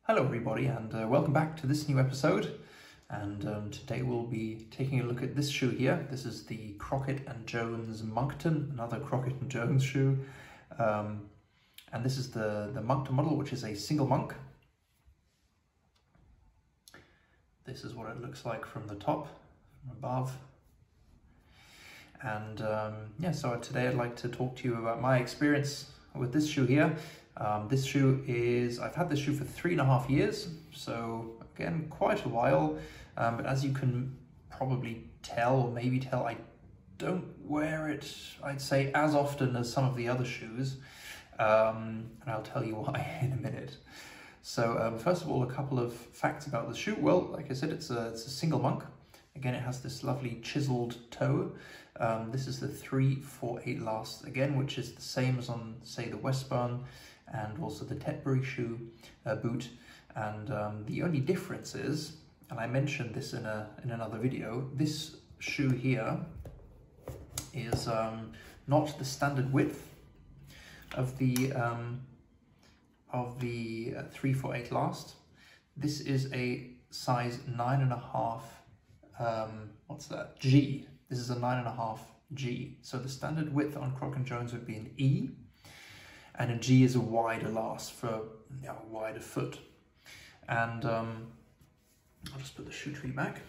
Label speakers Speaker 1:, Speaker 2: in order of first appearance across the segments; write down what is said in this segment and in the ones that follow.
Speaker 1: Hello everybody, and welcome back to this new episode. And today we'll be taking a look at this shoe here. This is the Crockett & Jones Monkton, another Crockett & Jones shoe. And this is the Monkton model, which is a single monk. This is what it looks like from the top, from above. And yeah, so today I'd like to talk to you about my experience with this shoe here. This shoe is, I've had this shoe for 3.5 years, so again, quite a while, but as you can probably tell, or maybe tell, I don't wear it, I'd say, as often as some of the other shoes, and I'll tell you why in a minute. So first of all, a couple of facts about the shoe. Well, like I said, it's a single monk. Again, it has this lovely chiseled toe. This is the 348 last, again, which is the same as on, say, the Westburn and also the Tetbury shoe boot. And the only difference is, and I mentioned this in another video, this shoe here is not the standard width of the 348 last. This is a size 9.5. What's that? G. This is a 9.5 G. So the standard width on Crockett & Jones would be an E, and a G is a wider last for a wider foot. And I'll just put the shoe tree back.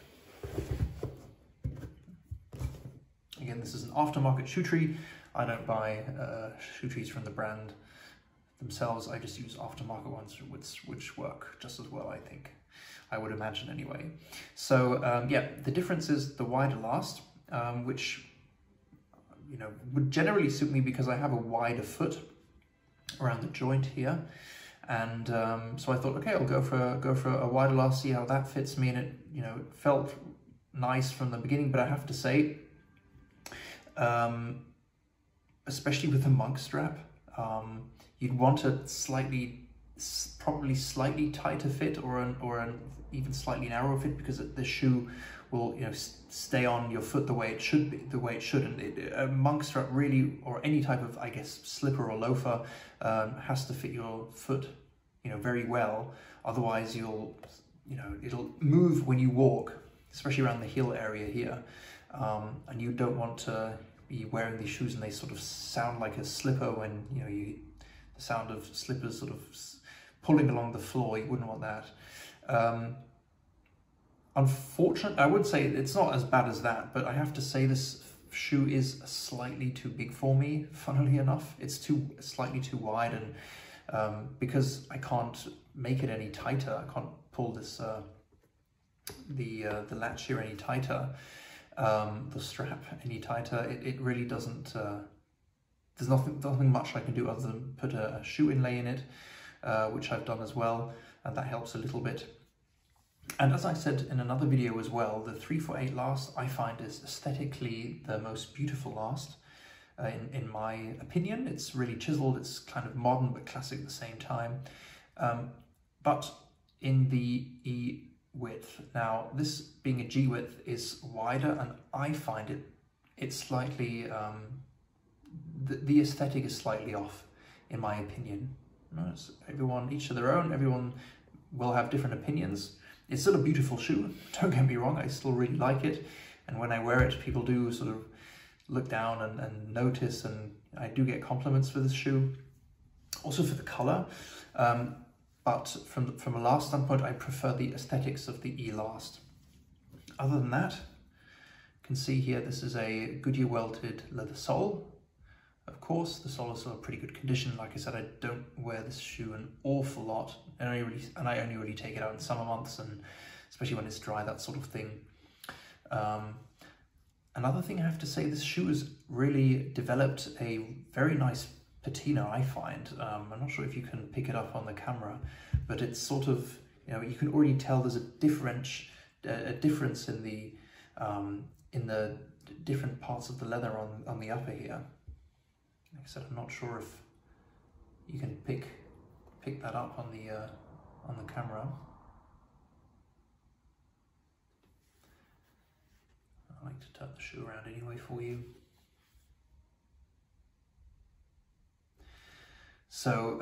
Speaker 1: Again, this is an aftermarket shoe tree. I don't buy shoe trees from the brand themselves. I just use aftermarket ones which work just as well, I think. I would imagine anyway. So yeah, the difference is the wider last, which would generally suit me because I have a wider foot around the joint here, and so I thought, okay, I'll go for a wider last, see how that fits me, and it it felt nice from the beginning. But I have to say, especially with the monk strap, you'd want a probably slightly tighter fit or an even slightly narrower fit, because the shoe will stay on your foot the way it should be, the way it shouldn't. A monk strap really, or any type of, I guess, slipper or loafer, has to fit your foot very well. Otherwise it'll move when you walk, especially around the heel area here, and you don't want to be wearing these shoes and they sort of sound like a slipper when the sound of slippers sort of pulling along the floor. You wouldn't want that. Unfortunately, I would say it's not as bad as that, but I have to say this shoe is slightly too big for me, funnily enough. It's slightly too wide, and because I can't make it any tighter, I can't pull this the latch here any tighter, the strap any tighter, it really doesn't, there's nothing much I can do other than put a shoe inlay in it, which I've done as well, and that helps a little bit. And as I said in another video as well, the 348 last I find is aesthetically the most beautiful last, in my opinion. It's really chiseled, it's kind of modern but classic at the same time. But in the E width, now this being a G width is wider, and I find it's slightly, the aesthetic is slightly off, in my opinion. Everyone, each to their own, everyone will have different opinions. It's still a beautiful shoe, don't get me wrong, I still really like it, and when I wear it, people do sort of look down and notice, and I do get compliments for this shoe, also for the colour, but from a last standpoint, I prefer the aesthetics of the E last. Other than that, you can see here, this is a Goodyear welted leather sole. Of course, the sole is still in pretty good condition. Like I said, I don't wear this shoe an awful lot, and I only really take it out in summer months, and especially when it's dry, that sort of thing. Another thing I have to say, this shoe has really developed a very nice patina, I find. I'm not sure if you can pick it up on the camera, but it's sort of, you can already tell there's a difference in the different parts of the leather on the upper here. Like I said, I'm not sure if you can pick that up on the camera. I like to turn the shoe around anyway for you. So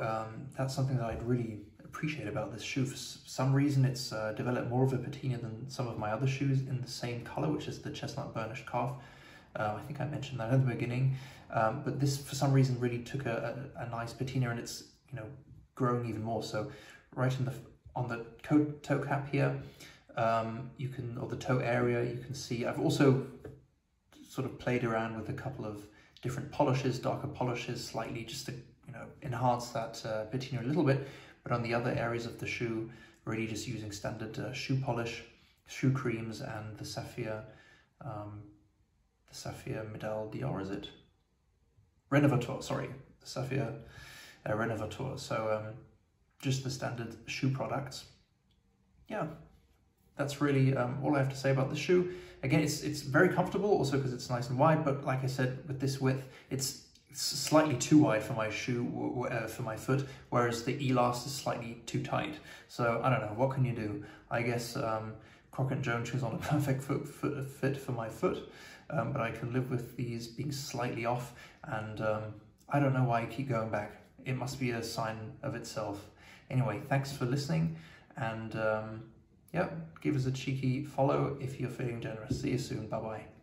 Speaker 1: that's something that I'd really appreciate about this shoe. For some reason, it's developed more of a patina than some of my other shoes in the same color, which is the chestnut burnished calf. I think I mentioned that at the beginning, but this for some reason really took a nice patina, and it's, you know, grown even more. So right in the on the toe cap here, you can, or the toe area, you can see I've also sort of played around with a couple of different polishes, darker polishes, slightly just to, you know, enhance that patina a little bit. But on the other areas of the shoe, really just using standard shoe polish, shoe creams, and the Sapphire Medal Dior, is it? Renovator, sorry, the Sapphire Renovator. So just the standard shoe products. Yeah, that's really all I have to say about the shoe. Again, it's very comfortable, also because it's nice and wide, but like I said, with this width, it's slightly too wide for my shoe, for my foot, whereas the Elast is slightly too tight. So I don't know, what can you do? I guess Crockett & Jones shoes on a perfect fit for my foot, but I can live with these being slightly off, and I don't know why I keep going back. It must be a sign of itself. Anyway, thanks for listening, and yeah, give us a cheeky follow if you're feeling generous. See you soon. Bye-bye.